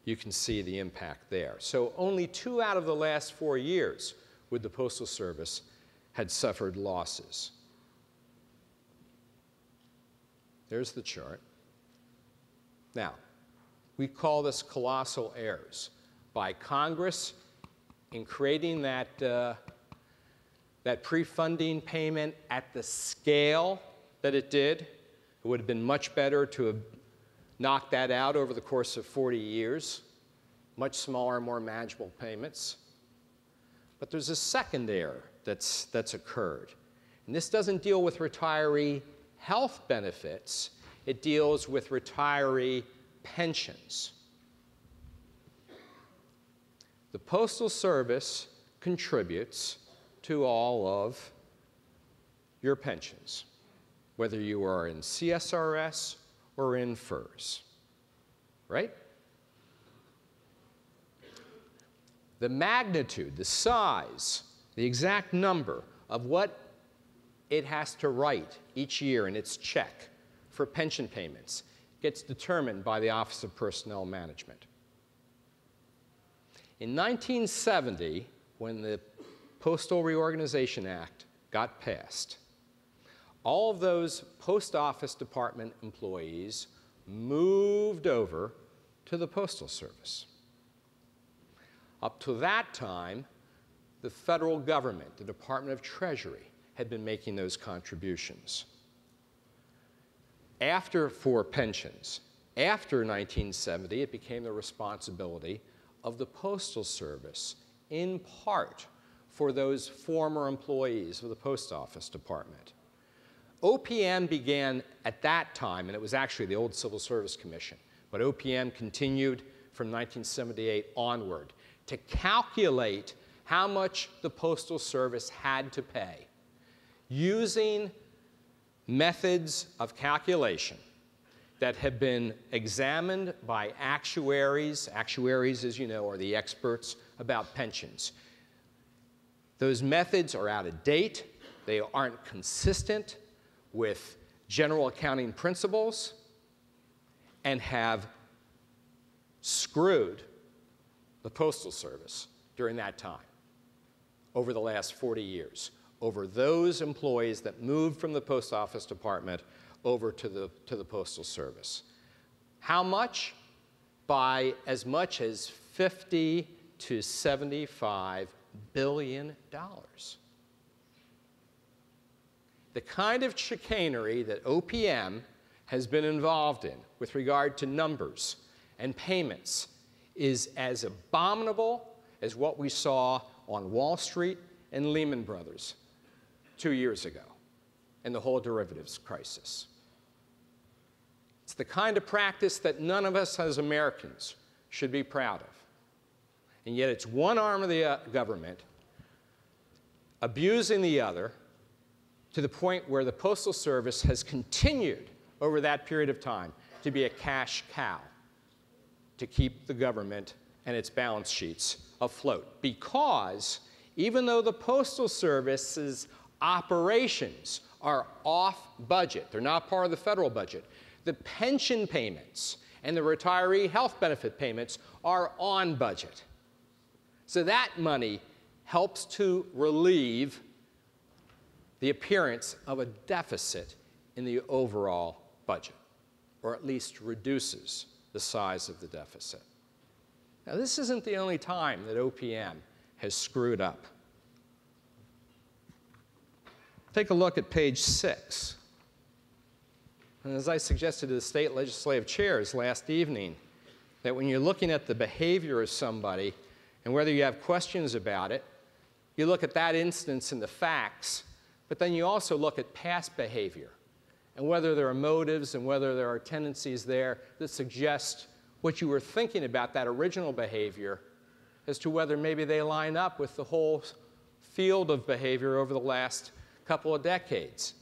you can see the impact there. So only 2 out of the last 4 years with the Postal Service had suffered losses. There's the chart. Now, we call this colossal errors by Congress in creating that pre-funding payment at the scale that it did. It would have been much better to have knocked that out over the course of 40 years, much smaller, more manageable payments. But there's a second error that's occurred. And this doesn't deal with retiree health benefits. It deals with retiree pensions. The Postal Service contributes to all of your pensions, whether you are in CSRS or in FERS, right? The magnitude, the size, the exact number of what it has to write each year in its check for pension payments gets determined by the Office of Personnel Management. In 1970, when the Postal Reorganization Act got passed, all of those Post Office Department employees moved over to the Postal Service. Up to that time, the federal government, the Department of Treasury, had been making those contributions. For pensions, after 1970, it became the responsibility of the Postal Service, in part for those former employees of the Post Office Department. OPM began at that time, and it was actually the old Civil Service Commission, but OPM continued from 1978 onward to calculate how much the Postal Service had to pay using methods of calculation that have been examined by actuaries. Actuaries, as you know, are the experts about pensions. Those methods are out of date. They aren't consistent with general accounting principles and have screwed the Postal Service during that time, over the last 40 years, over those employees that moved from the Post Office Department over to the Postal Service. How much? By as much as $50 to $75 billion. The kind of chicanery that OPM has been involved in with regard to numbers and payments is as abominable as what we saw on Wall Street and Lehman Brothers 2 years ago and the whole derivatives crisis. It's the kind of practice that none of us as Americans should be proud of. And yet it's one arm of the government abusing the other to the point where the Postal Service has continued over that period of time to be a cash cow to keep the government and its balance sheets afloat. Because even though the Postal Service's operations are off budget, they're not part of the federal budget, the pension payments and the retiree health benefit payments are on budget. So that money helps to relieve the appearance of a deficit in the overall budget, or at least reduces the size of the deficit. Now, this isn't the only time that OPM has screwed up. Take a look at page 6. And as I suggested to the state legislative chairs last evening, that when you're looking at the behavior of somebody and whether you have questions about it, you look at that instance in the facts, but then you also look at past behavior and whether there are motives and whether there are tendencies there that suggest what you were thinking about that original behavior as to whether maybe they line up with the whole field of behavior over the last couple of decades.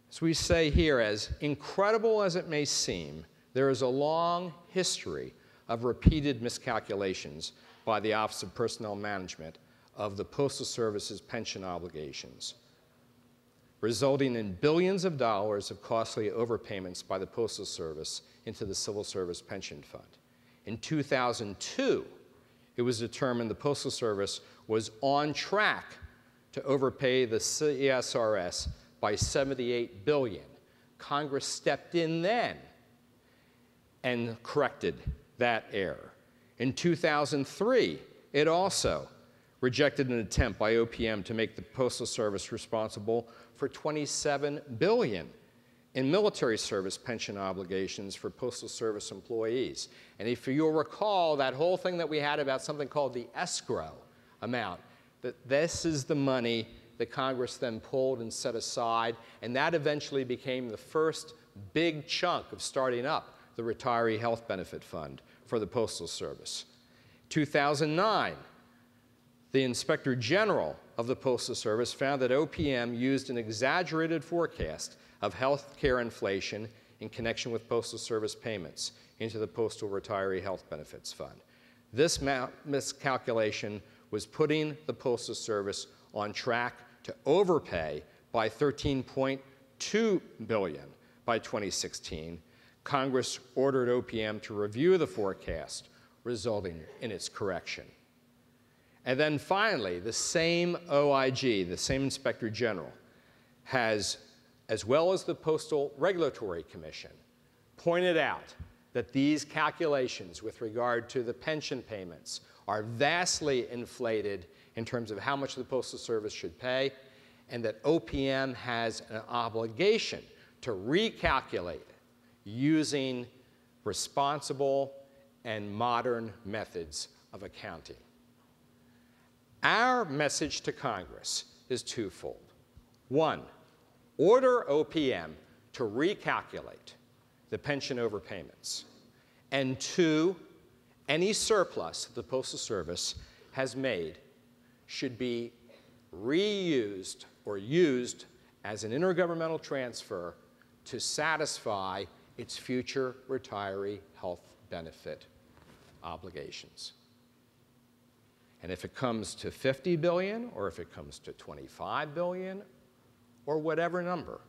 As we say here, as incredible as it may seem, there is a long history of repeated miscalculations by the Office of Personnel Management of the Postal Service's pension obligations, resulting in billions of dollars of costly overpayments by the Postal Service into the Civil Service Pension Fund. In 2002, it was determined the Postal Service was on track to overpay the CSRS by $78 billion. Congress stepped in then and corrected that error. In 2003, it also rejected an attempt by OPM to make the Postal Service responsible for $27 billion in military service pension obligations for Postal Service employees. And if you'll recall that whole thing that we had about something called the escrow amount, that this is the money that Congress then pulled and set aside, and that eventually became the first big chunk of starting up the Retiree Health Benefit Fund for the Postal Service. 2009, the Inspector General of the Postal Service found that OPM used an exaggerated forecast of health care inflation in connection with Postal Service payments into the Postal Retiree Health Benefits Fund. This miscalculation was putting the Postal Service on track to overpay by $13.2 billion by 2016. Congress ordered OPM to review the forecast, resulting in its correction. And then finally, the same OIG, the same Inspector General, has, as well as the Postal Regulatory Commission, pointed out that these calculations with regard to the pension payments are vastly inflated in terms of how much the Postal Service should pay, and that OPM has an obligation to recalculate using responsible and modern methods of accounting. Our message to Congress is twofold. One, order OPM to recalculate the pension overpayments. And two, any surplus the Postal Service has made should be reused or used as an intergovernmental transfer to satisfy its future retiree health benefit obligations. And if it comes to $50 billion, or if it comes to $25 billion, or whatever number,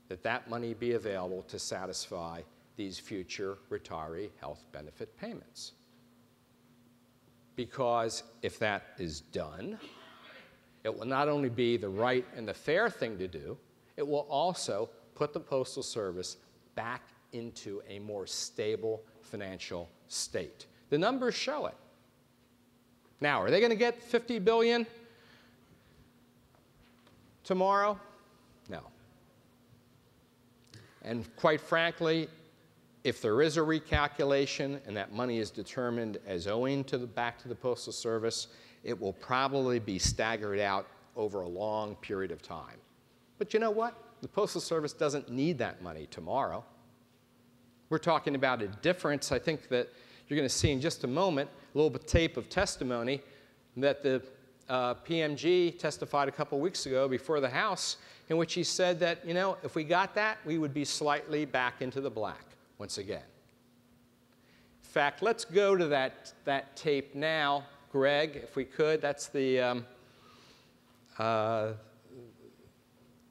that money be available to satisfy these future retiree health benefit payments. Because if that is done, it will not only be the right and the fair thing to do, it will also put the Postal Service back into a more stable financial state. The numbers show it. Now, are they going to get $50 billion tomorrow? No. And quite frankly, if there is a recalculation and that money is determined as owing to back to the Postal Service, it will probably be staggered out over a long period of time. But you know what? The Postal Service doesn't need that money tomorrow. We're talking about a difference. I think that you're going to see in just a moment a little bit tape of testimony that the PMG testified a couple weeks ago before the House, in which he said that, you know, if we got that, we would be slightly back into the black once again. In fact, let's go to that tape now, Greg, if we could. That's the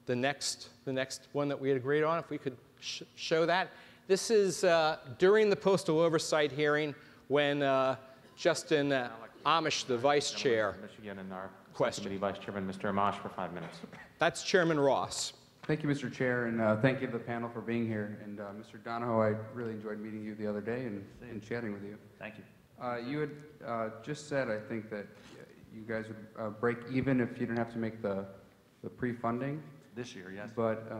next one that we had agreed on, if we could show that. This is during the postal oversight hearing when Justin Amish, the vice chair, Michigan and our question. Vice Chairman, Mr. Amash, for 5 minutes. That's Chairman Ross. Thank you, Mr. Chair, and thank you to the panel for being here. And Mr. Donahoe, I really enjoyed meeting you the other day and chatting with you. Thank you. You had just said, I think, that you guys would break even if you didn't have to make the pre-funding. This year, yes. But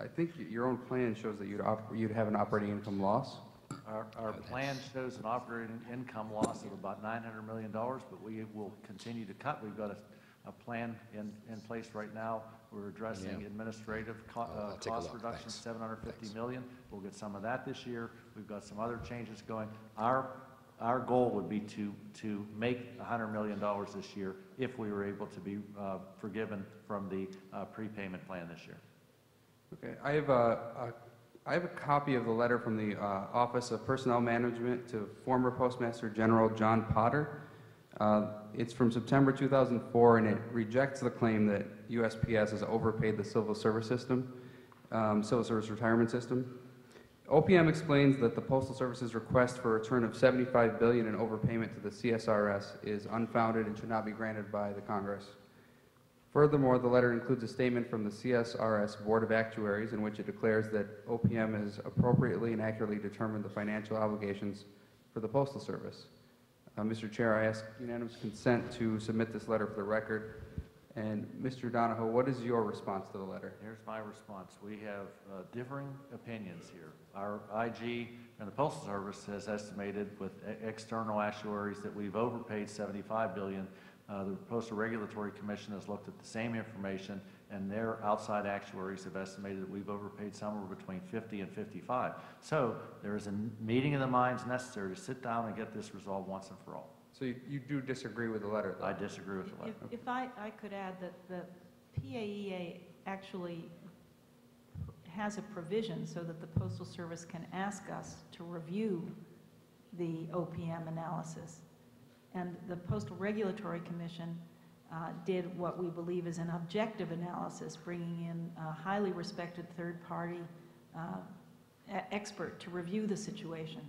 I think your own plan shows that you'd have an operating income loss. Our plan shows an operating income loss of about $900 million, but we will continue to cut. We've got a plan in place right now. We're addressing administrative cost reduction, $750 million. We'll get some of that this year. We've got some other changes going. Our goal would be to make $100 million this year if we were able to be forgiven from the prepayment plan this year. Okay, I have a copy of the letter from the Office of Personnel Management to former Postmaster General John Potter. It's from September 2004, and it rejects the claim that USPS has overpaid the Civil Service system, Civil Service retirement system. OPM explains that the Postal Service's request for a return of $75 billion in overpayment to the CSRS is unfounded and should not be granted by the Congress. Furthermore, the letter includes a statement from the CSRS Board of Actuaries in which it declares that OPM has appropriately and accurately determined the financial obligations for the Postal Service. Mr. Chair, I ask unanimous consent to submit this letter for the record. And Mr. Donahoe, what is your response to the letter? Here's my response. We have differing opinions here. Our IG and the Postal Service has estimated with external actuaries that we've overpaid $75 billion. The Postal Regulatory Commission has looked at the same information, and their outside actuaries have estimated that we've overpaid somewhere between 50 and 55. So there is a meeting of the minds necessary to sit down and get this resolved once and for all. So you do disagree with the letter, though? I disagree with the letter. If I could add that the PAEA actually has a provision so that the Postal Service can ask us to review the OPM analysis. And the Postal Regulatory Commission did what we believe is an objective analysis, bringing in a highly respected third-party expert to review the situation.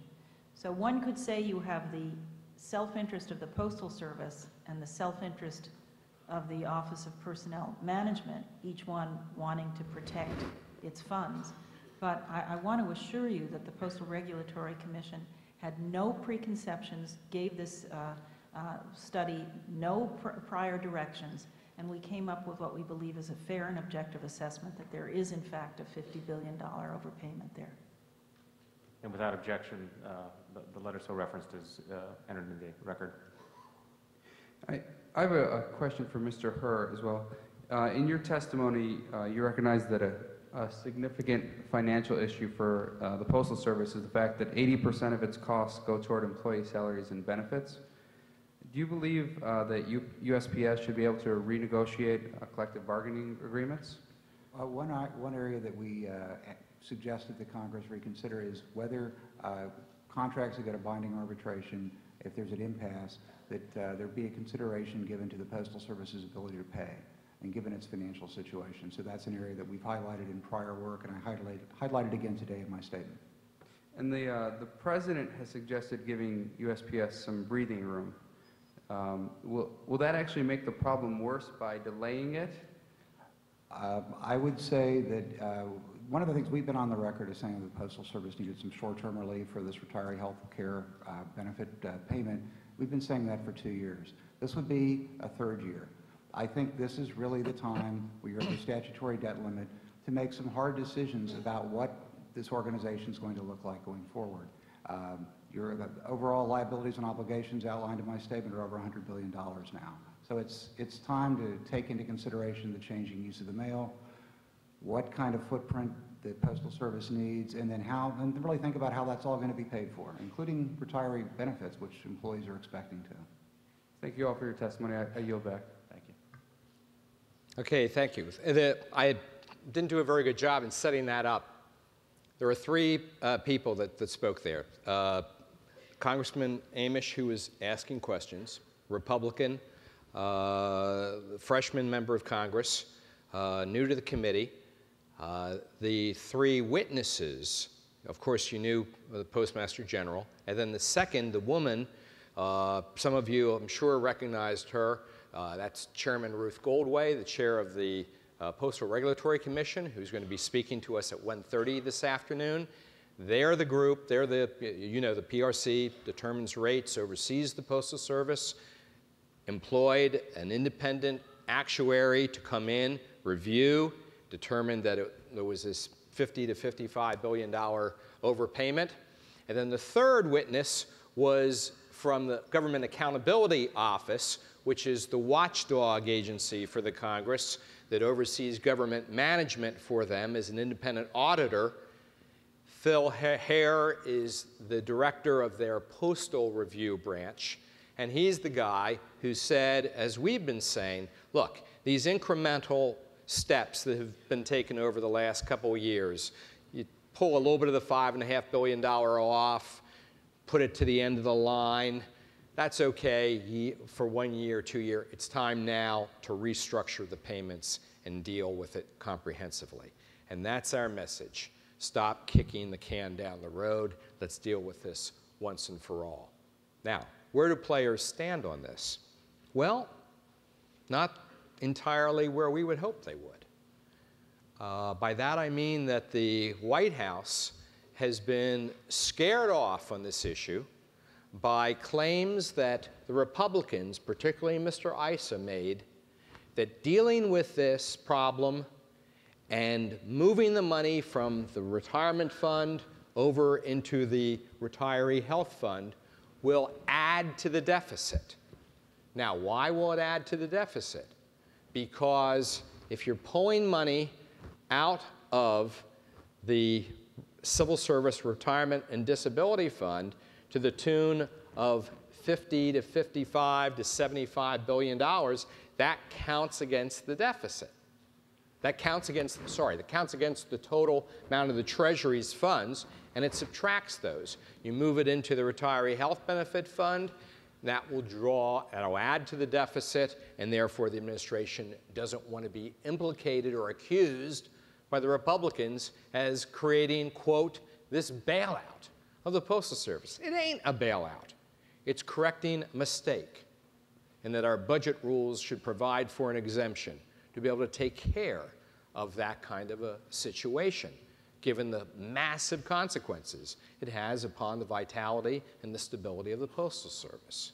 So one could say you have the self-interest of the Postal Service and the self-interest of the Office of Personnel Management, each one wanting to protect its funds. But I want to assure you that the Postal Regulatory Commission had no preconceptions, gave this study no prior directions, and we came up with what we believe is a fair and objective assessment that there is, in fact, a $50 billion overpayment there. And without objection, the letter so referenced is entered in the record. I have a question for Mr. Herr as well. In your testimony, you recognize that a significant financial issue for the Postal Service is the fact that 80% of its costs go toward employee salaries and benefits. Do you believe that USPS should be able to renegotiate collective bargaining agreements? One area that we suggested that Congress reconsider is whether contracts that go to binding arbitration, if there's an impasse, that there be a consideration given to the Postal Service's ability to pay and given its financial situation. So that's an area that we've highlighted in prior work, and I highlighted again today in my statement. And the President has suggested giving USPS some breathing room. Will that actually make the problem worse by delaying it? I would say that one of the things we've been on the record is saying that the Postal Service needed some short-term relief for this retiree health care benefit payment. We've been saying that for 2 years. This would be a third year. I think this is really the time we are at the statutory debt limit to make some hard decisions about what this organization is going to look like going forward. The overall liabilities and obligations outlined in my statement are over $100 billion now. So it's time to take into consideration the changing use of the mail, what kind of footprint the Postal Service needs, and then and really think about how that's all going to be paid for, including retiree benefits, which employees are expecting to. Thank you all for your testimony. I yield back. Thank you. Okay, thank you. I didn't do a very good job in setting that up. There were three people that spoke there. Congressman Amish, who was asking questions, Republican, freshman member of Congress, new to the committee. The three witnesses, of course, you knew the Postmaster General. And then the second, the woman, some of you, I'm sure, recognized her. That's Chairman Ruth Goldway, the chair of the Postal Regulatory Commission, who's going to be speaking to us at 1:30 this afternoon. They're the group, the PRC determines rates, oversees the Postal Service, employed an independent actuary to come in, review, determined that there was this $50 to $55 billion overpayment. And then the third witness was from the Government Accountability Office, which is the watchdog agency for the Congress that oversees government management for them as an independent auditor. Phil Hare is the director of their Postal Review branch, and he's the guy who said, as we've been saying, look, these incremental steps that have been taken over the last couple of years, you pull a little bit of the $5.5 billion off, put it to the end of the line, that's okay for 1 year, 2 years. It's time now to restructure the payments and deal with it comprehensively. And that's our message. Stop kicking the can down the road. Let's deal with this once and for all. Now, where do players stand on this? Well, not entirely where we would hope they would. By that I mean that the White House has been scared off on this issue by claims that the Republicans, particularly Mr. Issa, made that dealing with this problem and moving the money from the retirement fund over into the retiree health fund will add to the deficit. Now, why will it add to the deficit? Because if you're pulling money out of the Civil Service Retirement and Disability Fund to the tune of $50 to $55 to $75 billion, that counts against the deficit. That counts against the total amount of the Treasury's funds, and it subtracts those. You move it into the Retiree Health Benefit Fund, that'll add to the deficit, and therefore the administration doesn't want to be implicated or accused by the Republicans as creating, quote, this bailout of the Postal Service. It ain't a bailout. It's correcting a mistake, and that our budget rules should provide for an exemption to be able to take care of that kind of a situation, given the massive consequences it has upon the vitality and the stability of the Postal Service.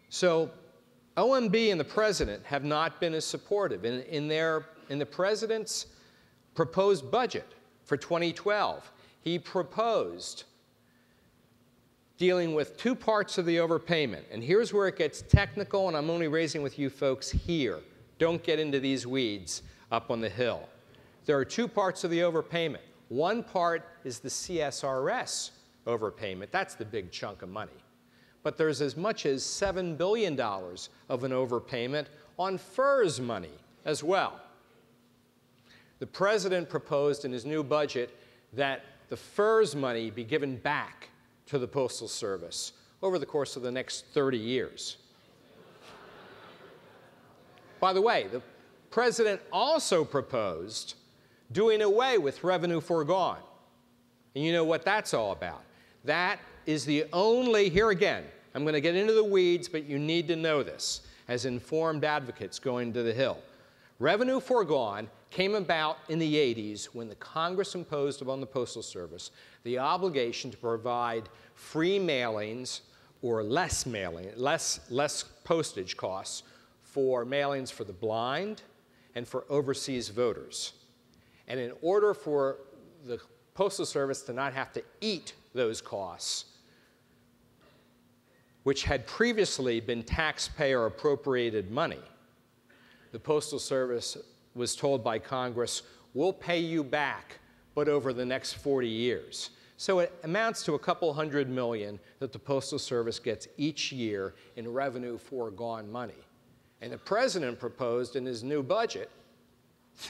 So OMB and the President have not been as supportive. In the President's proposed budget for 2012, he proposed dealing with two parts of the overpayment. And here's where it gets technical, and I'm only raising with you folks here. Don't get into these weeds up on the Hill. There are two parts of the overpayment. One part is the CSRS overpayment. That's the big chunk of money. But there's as much as $7 billion of an overpayment on FERS money as well. The President proposed in his new budget that the FERS money be given back to the Postal Service over the course of the next 30 years. By the way, the President also proposed doing away with revenue foregone. And you know what that's all about. That is the only, here again, I'm going to get into the weeds, but you need to know this as informed advocates going to the Hill. Revenue foregone came about in the 80s when the Congress imposed upon the Postal Service the obligation to provide free mailings or less postage costs for mailings for the blind and for overseas voters. And in order for the Postal Service to not have to eat those costs, which had previously been taxpayer appropriated money, the Postal Service was told by Congress, we'll pay you back, but over the next 40 years. So it amounts to a couple $100 million that the Postal Service gets each year in revenue foregone money. And the President proposed in his new budget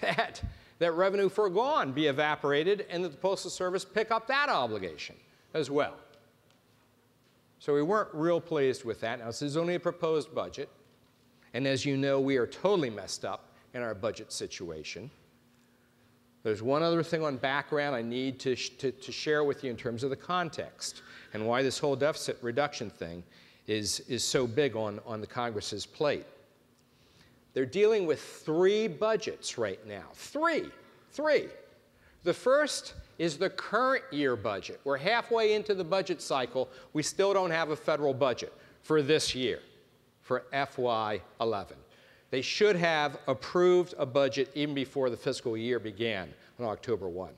that revenue foregone be evaporated and that the Postal Service pick up that obligation as well. So we weren't real pleased with that. Now, this is only a proposed budget. And as you know, we are totally messed up in our budget situation. There's one other thing on background I need to share with you in terms of the context and why this whole deficit reduction thing is so big on the Congress's plate. They're dealing with three budgets right now. Three. The first is the current year budget. We're halfway into the budget cycle. We still don't have a federal budget for this year, for FY11. They should have approved a budget even before the fiscal year began on October 1.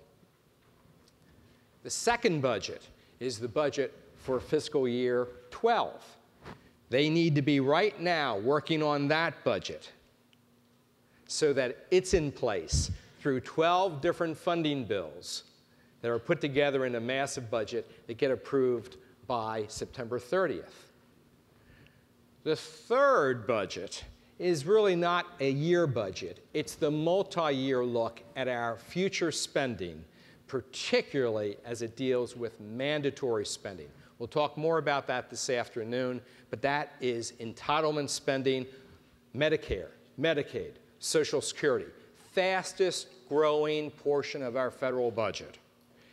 The second budget is the budget for fiscal year 12. They need to be right now working on that budget so that it's in place through 12 different funding bills that are put together in a massive budget that get approved by September 30th. The third budget is really not a year budget. It's the multi-year look at our future spending, particularly as it deals with mandatory spending. We'll talk more about that this afternoon, but that is entitlement spending, Medicare, Medicaid, Social Security, fastest growing portion of our federal budget.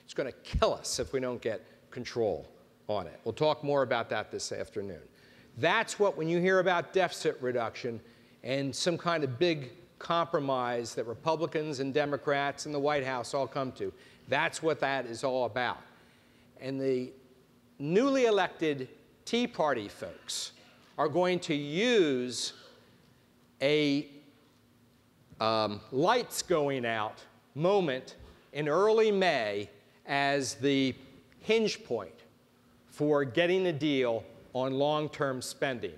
It's going to kill us if we don't get control on it. We'll talk more about that this afternoon. That's what, when you hear about deficit reduction and some kind of big compromise that Republicans and Democrats and the White House all come to, that's what that is all about. And the newly elected Tea Party folks are going to use a lights going out moment in early May as the hinge point for getting a deal on long-term spending.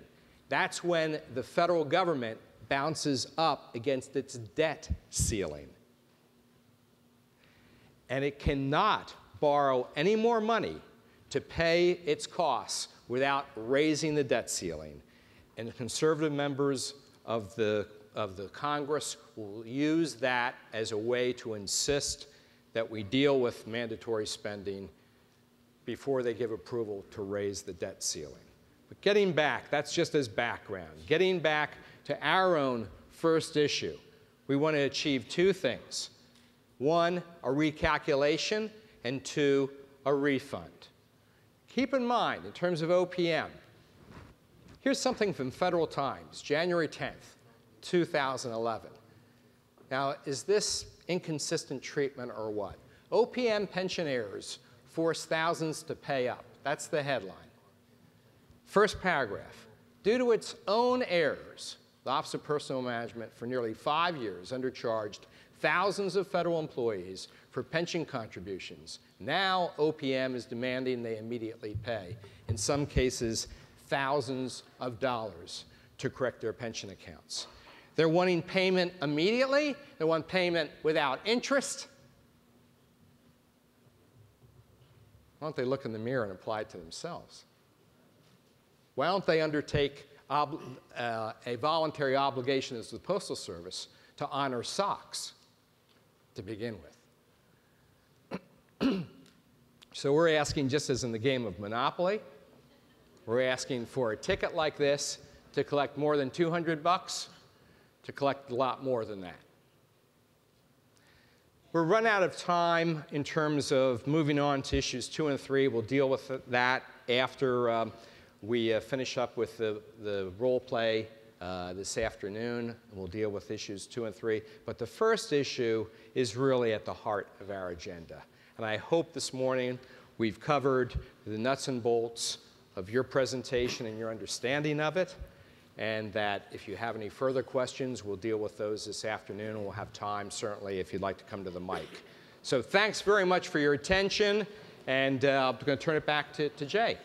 That's when the federal government bounces up against its debt ceiling. And it cannot borrow any more money to pay its costs without raising the debt ceiling. And the conservative members of the Congress will use that as a way to insist that we deal with mandatory spending before they give approval to raise the debt ceiling. But getting back, that's just as background. Getting back to our own first issue, we want to achieve two things. One, a recalculation, and two, a refund. Keep in mind, in terms of OPM, here's something from Federal Times, January 10th, 2011. Now, is this inconsistent treatment or what? OPM pensioners force thousands to pay up. That's the headline. First paragraph. Due to its own errors, the Office of Personnel Management for nearly 5 years undercharged thousands of federal employees for pension contributions. Now OPM is demanding they immediately pay, in some cases thousands of dollars, to correct their pension accounts. They're wanting payment immediately. They want payment without interest. Why don't they look in the mirror and apply it to themselves? Why don't they undertake a voluntary obligation as the Postal Service to honor SOX to begin with? So we're asking, just as in the game of Monopoly, we're asking for a ticket like this to collect more than $200, to collect a lot more than that. We're run out of time in terms of moving on to issues 2 and 3. We'll deal with that after we finish up with the role play this afternoon, and we'll deal with issues 2 and 3. But the first issue is really at the heart of our agenda. And I hope this morning we've covered the nuts and bolts of your presentation and your understanding of it, and that if you have any further questions, we'll deal with those this afternoon, and we'll have time, certainly, if you'd like to come to the mic. So thanks very much for your attention, and I'm going to turn it back to Jay.